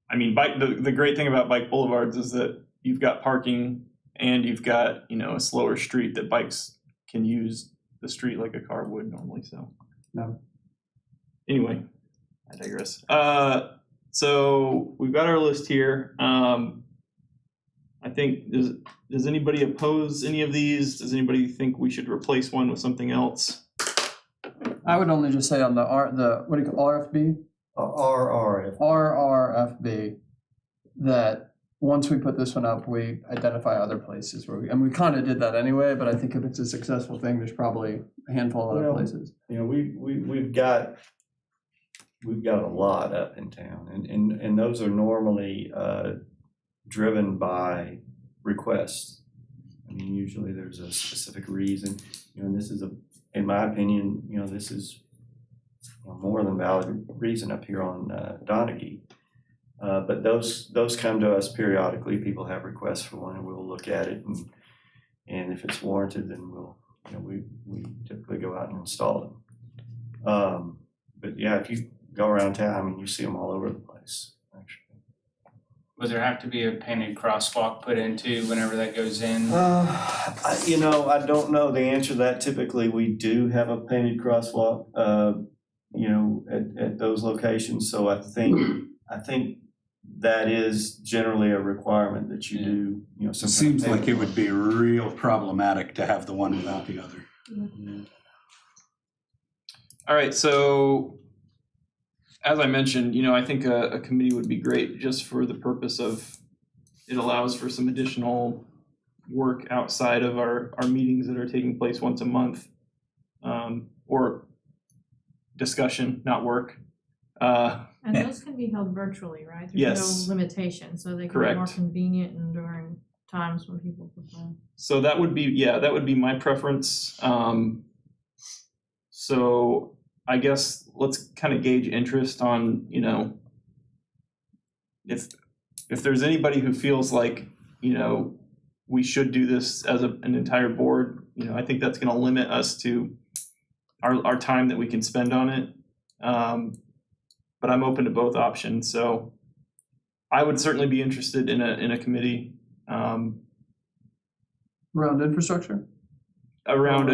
I mean, the great thing about bike boulevards is that you've got parking and you've got, a slower street that bikes can use the street like a car would normally, so. No. Anyway, I digress. So we've got our list here. I think, does anybody oppose any of these? Does anybody think we should replace one with something else? I would only just say on the what do you call, RFB? RRFB, that once we put this one up, we identify other places where and we kind of did that anyway, but I think if it's a successful thing, there's probably a handful of other Well, places. We've got a lot up in town, and those are normally driven by requests. I mean, usually there's a specific reason, and this is in my opinion, this is a more than valid reason up here on Donaghy. But those come to us periodically. People have requests for one, and we'll look at it, and if it's warranted, then we'll, we typically go out and install them. But yeah, if you go around town, I mean, you see them all over the place, actually. Would there have to be a painted crosswalk put into whenever that goes in? I don't know the answer to that. Typically, we do have a painted crosswalk, at those locations. So I think that is generally a requirement that you do, It some kind of seems like it painted would be real problematic to have the one without the other. All right, so as I mentioned, I think a committee would be great just for the purpose of, it allows for some additional work outside of our meetings that are taking place once a month, or discussion, not work. And those can be held virtually, right? Yes. There's no limitation, so they can be Correct. more convenient and during times when people prefer. So that would be my preference. So I guess let's kind of gauge interest on, if there's anybody who feels like, we should do this as an entire board, I think that's going to limit us to our time that we can spend on it. But I'm open to both options. So I would certainly be interested in a committee. Around infrastructure? Around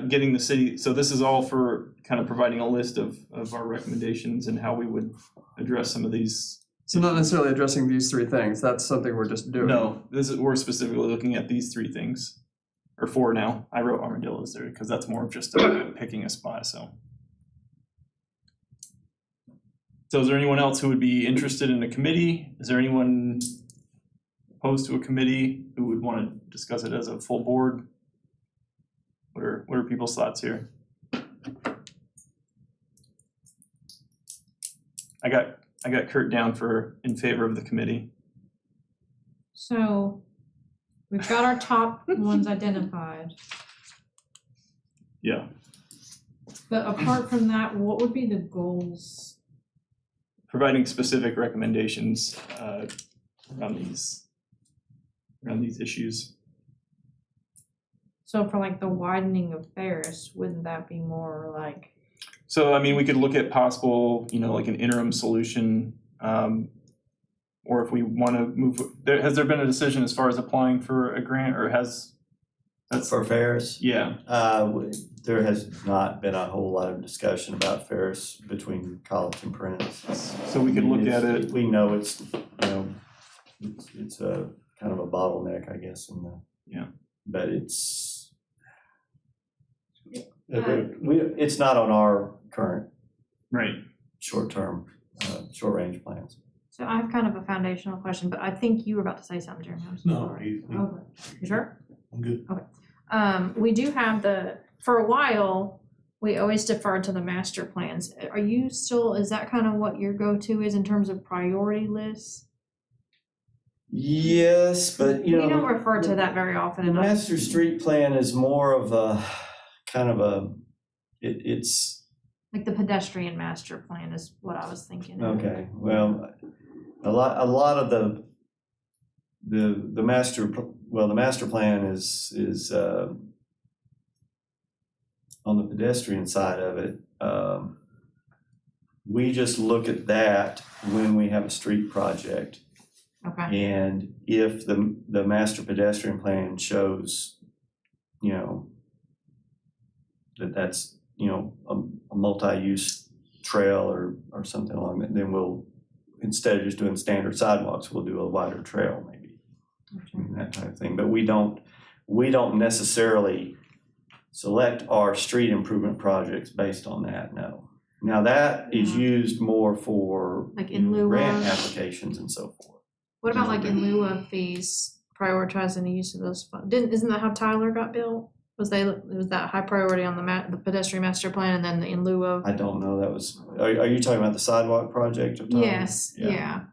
getting the city, so this is all for kind of providing a list of our recommendations and how we would address some of these. So not necessarily addressing these three things, that's something we're just doing. No, we're specifically looking at these three things, or four now. I wrote armadillos there because that's more of just picking a spot, so. So is there anyone else who would be interested in a committee? Is there anyone opposed to a committee who would want to discuss it as a full board? What are people's thoughts here? I got Kurt down in favor of the committee. So we've got our top ones identified, Yeah, but apart from that, what would be the goals? providing specific recommendations around these issues. So for like the widening of Ferris, wouldn't that be more like, So, I mean, we could look at possible, like an interim solution, or if we want to move, has there been a decision as far as applying for a grant, or that's, For Ferris, yeah, there has not been a whole lot of discussion about Ferris between college and Prince. so we could look at it. We know it's a kind of a bottleneck, I guess, Yeah. but it's not on our current Right. short-term, short-range plans. so I have kind of a foundational question, but I think you were about to say something, Jeremy. I'm so No, sorry. Okay, you sure? I'm good. We do have for a while, we always deferred to the master plans. Are you still, is that kind of what your go-to is in terms of priority lists? Yes, but We don't refer to that very often the enough. master street plan is more of a, kind of a, it's, Like the pedestrian master plan is what I was thinking. okay, well, a lot of the master plan is on the pedestrian side of it. We just look at that when we have a street project. Okay, And if the master pedestrian plan shows, that's, a multi-use trail or something along that, then we'll, instead of just doing standard sidewalks, we'll do a wider trail maybe, and that type of thing. But we don't necessarily select our street improvement projects based on that, no. Now that is used more for Like in lieu grant of? applications and so forth. what about like in lieu of fees, prioritizing the use of those funds? Isn't that how Tyler got built? Was that high priority on the pedestrian master plan and then the in lieu of? I don't know, are you talking about the sidewalk project of Tom? Yes, yeah.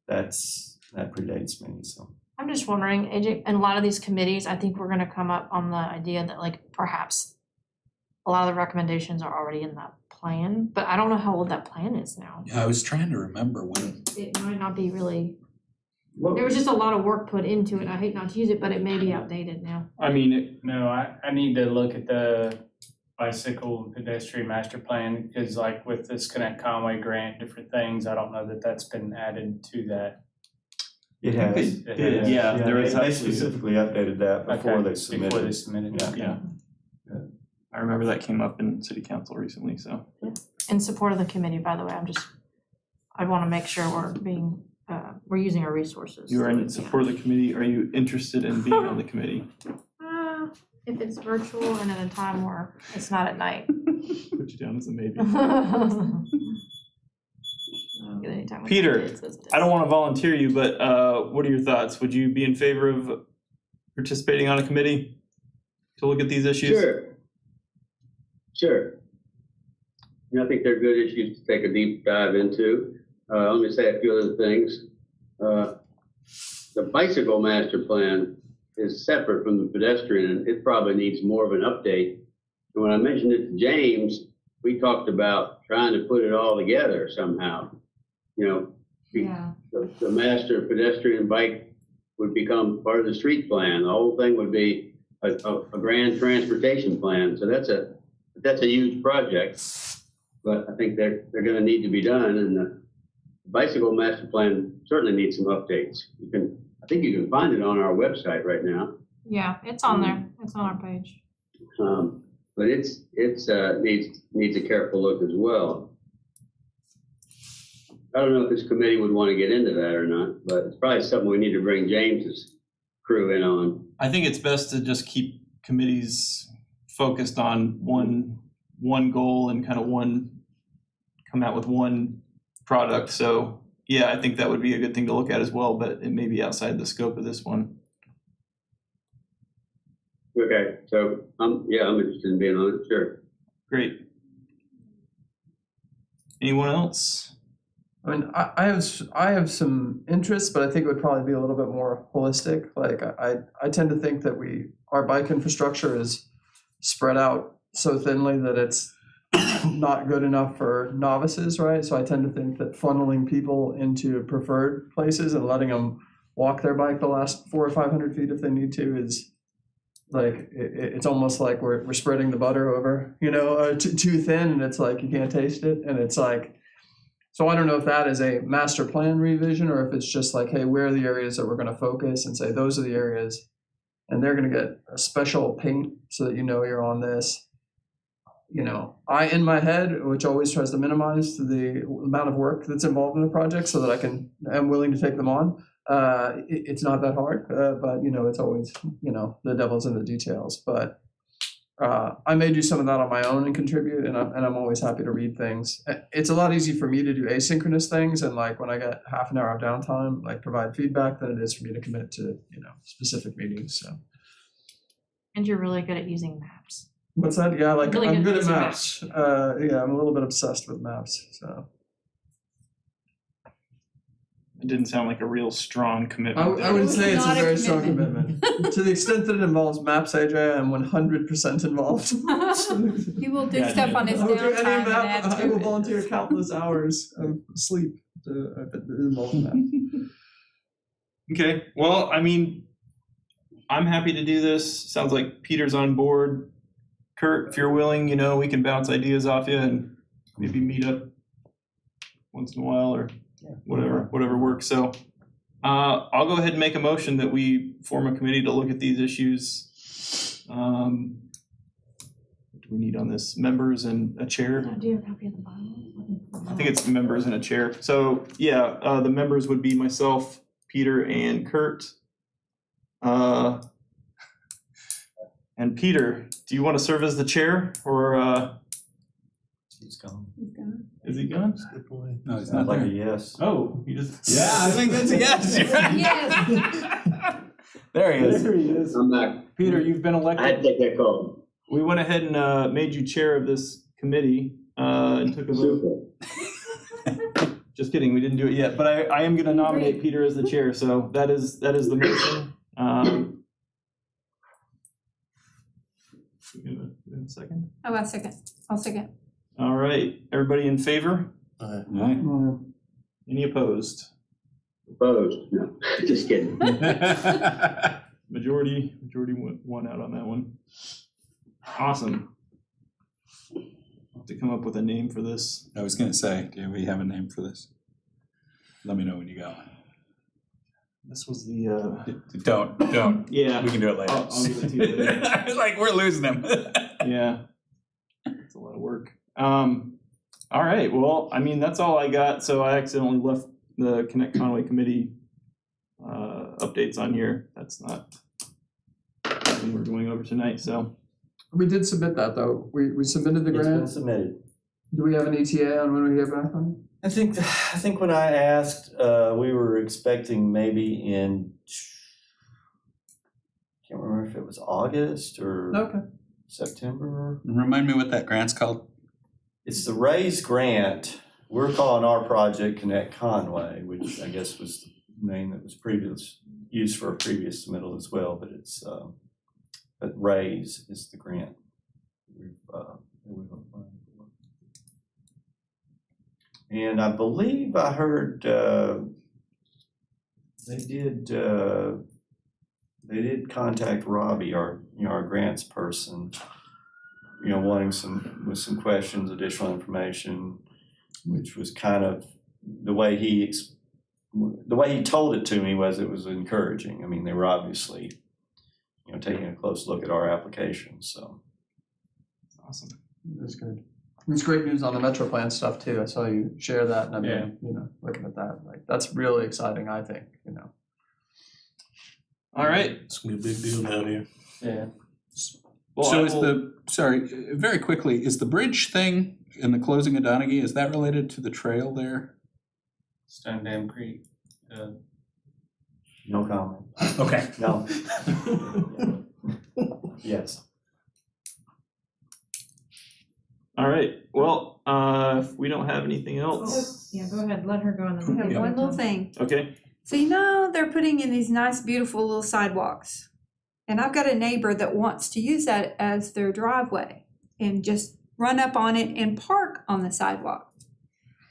That predates me, so. I'm just wondering, AJ, in a lot of these committees, I think we're gonna come up on the idea that like perhaps a lot of the recommendations are already in that plan, but I don't know how old that plan is now. Yeah, I was trying to remember when. It might not be really, there was just a lot of work put into it. I hate not to use it, but it may be outdated now. I mean, No, I need to look at the bicycle and pedestrian master plan, because like with this Connect Conway grant, different things, I don't know that that's been added to that. It has. It has. Yeah, there is They actually- specifically updated that before Okay, they submitted. Before they submitted, Yeah. okay. yeah. I remember that came up in city council recently, so. In support of the committee, by the way, I wanna make sure we're using our resources. You are in support of the committee. Are you interested in being on the committee? If it's virtual and at a time where it's not at night. Put you down as a maybe. Anytime with Peter, kids, it's I don't want to volunteer you, but what are your thoughts? Would you be in favor of participating on a committee to look at these issues? Sure. I think they're good issues to take a deep dive into. Let me say a few other things. The bicycle master plan is separate from the pedestrian, and it probably needs more of an update. And when I mentioned it to James, we talked about trying to put it all together somehow. Yeah. The master pedestrian bike would become part of the street plan. The whole thing would be a grand transportation plan. So that's a huge project, but I think they're going to need to be done. And the bicycle master plan certainly needs some updates. I think you can find it on our website right now. Yeah, it's on there. It's on our page. But it needs a careful look as well. I don't know if this committee would want to get into that or not, but it's probably something we need to bring James's crew in on. I think it's best to just keep committees focused on one goal and kind of come out with one product. So yeah, I think that would be a good thing to look at as well, but it may be outside the scope of this one. Okay, so I'm interested in being on it, sure. Great. Anyone else? I mean, I have some interests, but I think it would probably be a little bit more holistic. Like I tend to think that our bike infrastructure is spread out so thinly that it's not good enough for novices, right? So I tend to think that funneling people into preferred places and letting them walk their bike the last 400 or 500 feet if they need to is like it's almost like we're spreading the butter over, too thin, and it's like you can't taste it, and it's like. So I don't know if that is a master plan revision or if it's just like, hey, where are the areas that we're going to focus and say those are the areas, and they're going to get a special paint so that you're on this. I in my head, which always tries to minimize the amount of work that's involved in a project so that I'm willing to take them on. It's not that hard, but it's always, the devil's in the details. But I may do some of that on my own and contribute, and I'm always happy to read things. It's a lot easier for me to do asynchronous things, and like when I get half an hour of downtime, like provide feedback, than it is for me to commit to specific meetings. So. And you're really good at using maps. What's that? Yeah, like Really I'm good good at at maps. Yeah, I'm a little bit obsessed with maps. So. It didn't sound like a real strong commitment. I would say it's a Not a very strong commitment. To the extent that it involves maps, AJ, I'm 100% involved. He will do Yeah, stuff on his I will do any downtime and map. add I will to it. volunteer countless hours of sleep to involve in that. Okay, well, I mean, I'm happy to do this. Sounds like Peter's on board. Kurt, if you're willing, we can bounce ideas off you and maybe meet up once in a while or whatever works. So I'll go ahead and make a motion that we form a committee to look at these issues. What do we need on this? Members and a chair? Do you have a copy of the bylaws? I think it's members and a chair. So yeah, the members would be myself, Peter, and Kurt. And Peter, do you want to serve as the chair, or He's gone. is he gone? Good point. No, it's Sounds not like a there. yes. Oh, he just. Yeah, I think that's a yes. You're right. Yes. There he is. There he is. I'm back. Peter, you've been I had elected. to take that call. We went ahead and made you chair of this committee and took a vote. Super. Just kidding, we didn't do it yet, but I am going to nominate Peter as the chair, so that is the motion. We have a second. Oh, I'll second. All right, everybody in favor? Right. Any opposed? Opposed? No, just kidding. Majority won out on that one. Awesome. I'll have to come up with a name for this. I was gonna say, do we have a name for this? Let me know when you got one. This was the, Don't. yeah, We can do it later. I'll give it to you later. I was like, we're losing them. Yeah. It's a lot of work. All right, well, I mean, that's all I got. So I accidentally left the Connect Conway Committee updates on here. That's not something we're going over tonight, so. We did submit that though. We submitted the It's been grant. submitted. Do we have an ETA on when we get back on I think when I asked, we were expecting maybe in, can't remember if it was August it? or Okay. September. Remind me what that grant's called? It's the RAISE grant. We're calling our project Connect Conway, which I guess was the name that was used for a previous submittal as well, but it's, but RAISE is the grant we've applied for. And I believe I heard they did contact Robbie, our grants person, wanting with some questions, additional information, which was kind of the way he told it to me was it was encouraging. I mean, they were obviously taking a close look at our application. So Awesome. That's good. It's great news on the Metro Plan stuff too. I saw you share that, and I've been, looking at that. Like that's really exciting. I think, All right. It's gonna be a big deal down here. Yeah. Well, So very quickly, is the bridge thing and the closing of Donaghy, is that related to the trail there? Stone Dam Creek. no comment. Okay. No. Yes. All right, well, if we don't have anything else, Yeah, go ahead, let her go and I then. have one little thing. okay, So they're putting in these nice, beautiful little sidewalks. And I've got a neighbor that wants to use that as their driveway and just run up on it and park on the sidewalk.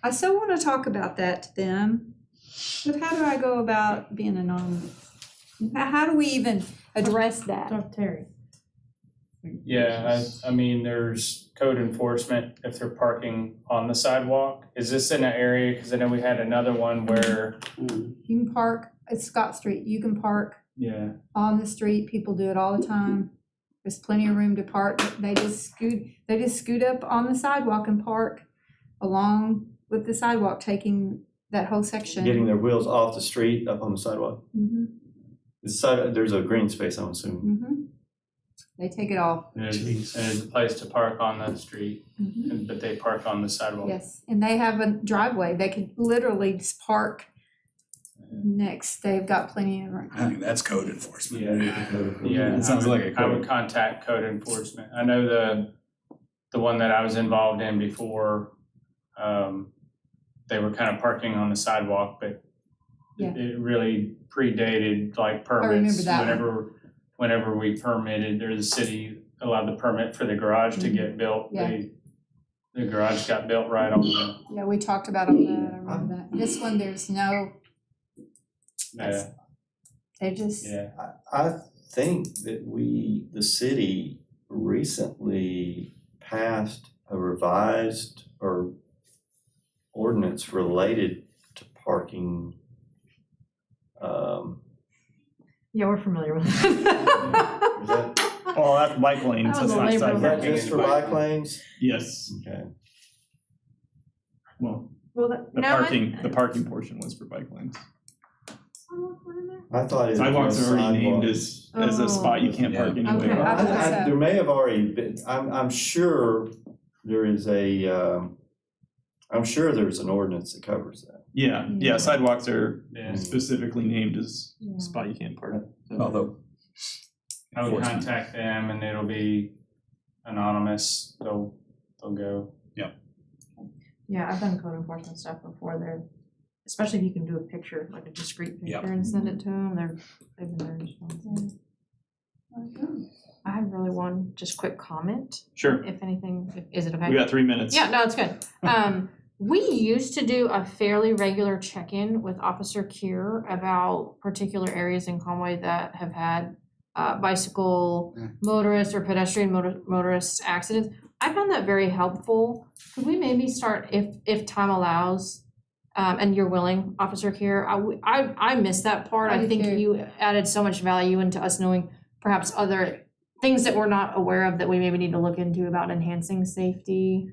I so want to talk about that to them, but how do I go about being anonymous? How do we even address that? Talk to Terry. Yeah, I mean, there's code enforcement if they're parking on the sidewalk. Is this in an area, because I know we had another one where, You can park at Scott Street, you can park yeah, on the street, people do it all the time. There's plenty of room to park, they just scoot up on the sidewalk and park along with the sidewalk, taking that whole section. Getting their wheels off the street, up on the sidewalk. Mhm, There's a green space, I'm assuming. mhm. They take it off. there's a place to park on the street, Mhm. but they park on the sidewalk. Yes, and they have a driveway, they could literally just park next, they've got plenty of room. I think that's code enforcement. Yeah, It sounds like a I would code. contact code enforcement. I know the one that I was involved in before, they were kind of parking on the sidewalk, but Yeah. it really predated like remember permits. that one. Whenever we permitted, or the city allowed the permit for the garage to get built, Yeah. the garage got built right on the, Yeah, we talked about all that, I remember that. This one, there's no, yeah, they just, yeah. I think that the city recently passed a revised or ordinance related to parking. Yeah, we're familiar with Is it. that, well, that's bike lanes, That that's was a not labor is sidewalk. that just for bike lanes? Yes, Okay. well, Well, the parking portion was for bike lanes. I thought it was Sidewalks are already named sidewalks. as a spot you can't park Yeah. anyway. Okay, I thought so. There may have already been, I'm sure there is I'm sure there's an ordinance that covers that. Yeah, sidewalks are Yeah. specifically named as a spot you can't park. So- Although, I would Enforcement. contact them and it'll be anonymous. They'll go. Yeah, I've done code enforcement stuff before, especially if you can do a picture, like a discrete Yep. picture and send it to them, they've been very responsive. I have really one, just quick comment, Sure, if anything, is it okay? we got 3 minutes. Yeah, no, it's good. We used to do a fairly regular check-in with Officer Kier about particular areas in Conway that have had bicycle motorist or pedestrian motorist accidents. I found that very helpful. Could we maybe start, if time allows, and you're willing, Officer Kier? I missed that part. I I did think too. you added so much value into us knowing perhaps other things that we're not aware of that we maybe need to look into about enhancing safety.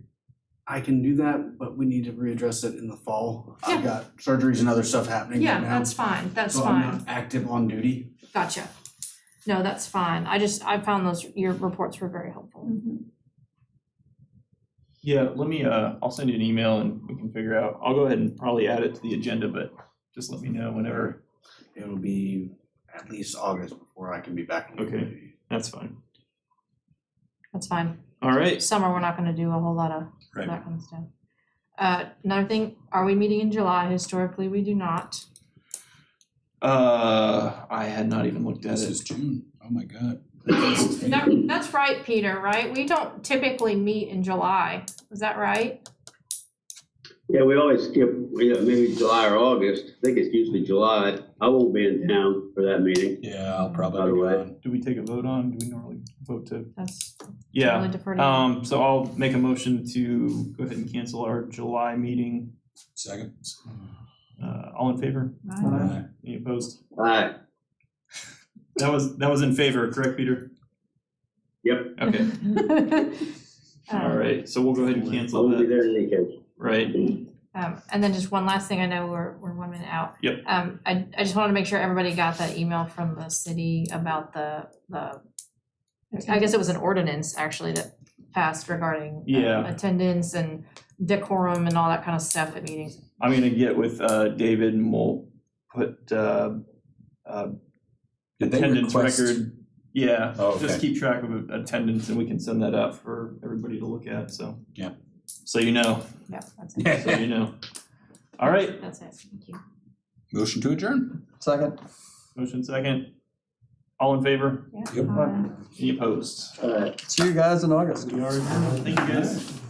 I can do that, but we need to readdress it in the fall. Yeah. I've got surgeries and other stuff happening Yeah, right now. that's fine, that's So I'm fine. not active on duty. Gotcha. No, that's fine. I found your reports were very helpful. Mhm. Yeah, let me, I'll send you an email and we can figure out, I'll go ahead and probably add it to the agenda, but just let me know whenever. It'll be at least August before I can be back on Okay. duty. That's fine. That's fine. All right, Summer, we're not gonna do a whole lot of Right. that kind of stuff. Another thing, are we meeting in July? Historically, we do not. I had not even looked at this it. is June. Oh my God. That's right, Peter, right? We don't typically meet in July. Is that right? Yeah, we always skip, maybe July or August. I think it's usually July. I won't be in town for that meeting. Yeah, I'll By probably the be way. gone. Do we take a vote on, do we normally vote to? That's Yeah, totally deferred. to you. so I'll make a motion to go ahead and cancel our July meeting. Second. All in favor? Aye. Any opposed? All right, That was in favor, correct, Peter? yep, Okay, all Um, right, so we'll go ahead and I cancel won't be that, there in any case. right? And then just one last thing, I know we're 1 minute out. Yep. I just wanted to make sure everybody got that email from the city about the I guess it was an ordinance actually that passed regarding Yeah. attendance and decorum and all that kind of stuff at meetings. I'm gonna get with David and we'll put Did they attendance request- record Yeah, Oh, just okay. keep track of attendance and we can send that out for everybody to look at, so. Yeah. So you know, Yeah, that's it. so you know. All right, That's it, thank you. Motion to adjourn. Second. motion second. All in favor? Yeah. Yep. Any opposed? All right. See you guys in August. We are adjourned. Thank you guys.